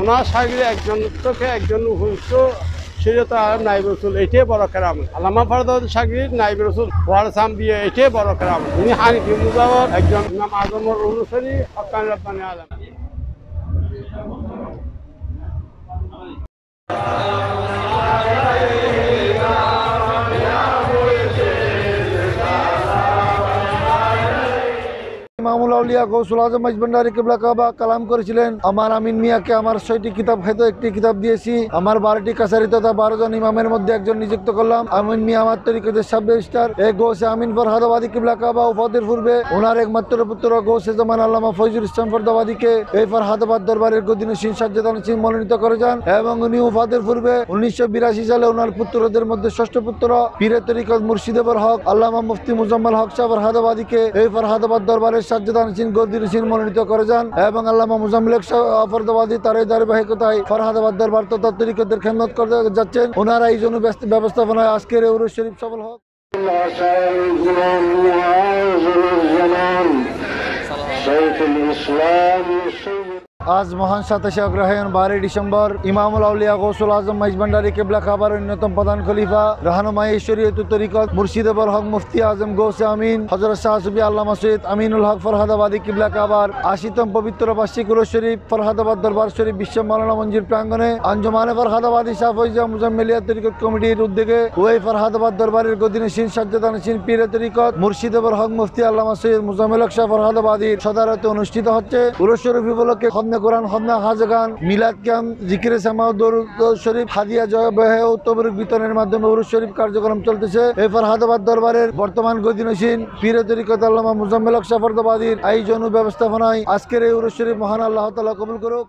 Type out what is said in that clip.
ওনার সাগরে একজন থেকে একজন উপযুক্ত সেটা নাইব রসুল, এটাই বড় কেরাম। আল্লামা ফরহাদ সাগরির নাইব রসুল ওয়ারসাম দিয়ে এটাই বড় কেরাম। উনি হানিফি মুজাওয়ার একজন ইমাম আজমের অনুসারী হক্কান রব্বানি আলম। ইমামুল আউলিয়া গৌসুল আজম মাইজভান্ডারী কিবলা কাবা কালাম করেছিলেন। আমার আমিন মিয়াকে আমার 6টি কিতাব হয়তো একটি কিতাব দিয়েছি। আমার 12টি কাছারি তথা 12 জন ইমামের মধ্যে একজন নিযুক্ত করলাম। আমিন মিয়া আমার তরিকতের সাবরেজিস্টার। এই গৌসে আমিন ফরহাদাবাদী কিবলা কাবা উফাদের পূর্বে ওনার একমাত্র পুত্র গৌসে জামান আল্লামা ফয়জুল ইসলাম ফরহাদাবাদীকে এই ফরহাদাবাদ দরবারের গদিনশীন সাজ্জাদানশীন মনোনীত করেছেন এবং উনি উফাদের পূর্বে 1982 সালে ওনার পুত্রদের মধ্যে 6ষ্ঠ পুত্র পীরে তরিকত মুর্শিদেবর হক আল্লামা মুফতি মুজাম্মেল হক সাহেব ফরহাদাবাদীকে এই ফরহাদাবাদ দরবারের সাজ্জাদানশীন গদিনশীন মনোনীত করেছেন এবং আল্লামা মুজাম্মেল হক সাহেব ফরহাদাবাদী তার এই ধারাবাহিকতায় ফরহাদাবাদ দরবার তথা তরিকতের খেদমত করে যাচ্ছেন। ওনারা এই জন্য ব্যবস্থাপনায় আজকের এই উরুস শরীফ সফল হোক। আজ মহান 27 অগ্রহায়ণ 12 ডিসেম্বর ইমামুল আউলিয়া গৌসুল আজম মাইজভান্ডারী কিবলা কাবার অন্যতম প্রধান খলিফা রাহনুমায়ে শরীয়ত তরিকত মুর্শিদেবর হক মুফতি আজম গৌসে আমিন হযরত শাহ সুফি আল্লামা সৈয়দ আমিনুল হক ফরহাদাবাদী কিবলা কাবার 80তম পবিত্র বার্ষিক উরুস শরীফ ফরহাদাবাদ দরবার শরীফ বিশ্ব মাওলানা মঞ্জির প্রাঙ্গণে আঞ্জুমানে ফরহাদাবাদী শাহ ফয়জা মুজাম্মেলিয়া তরিকত কমিটির উদ্যোগে ওই ফরহাদাবাদ দরবারের গদিনশীন সাজ্জাদানশীন পীরে তরিকত মুর্শিদেবর হক মুফতি আল্লামা সৈয়দ মুজাম্মেল হক শাহ ফরহাদাবাদীর সদারতে অনুষ্ঠিত হচ্ছে। উরুস শরীফ উপলক্ষে কোরআন খতনা হাজগান মিলাদ ক্যাম্প জিকিরে সামাও দরুদ শরীফ হাদিয়া জয়বাহে ও তবরুক বিতরণের মাধ্যমে উরুস শরীফ কার্যক্রম চলতেছে। এই ফরহাদাবাদ দরবারের বর্তমান গদিনশীন পীরে তরিকত আল্লামা মুজাম্মেল হক শাহ ফরহাদাবাদীর আয়োজন ও ব্যবস্থাপনায় আজকের এই উরুস শরীফ মহান আল্লাহ তাআলা কবুল করুক।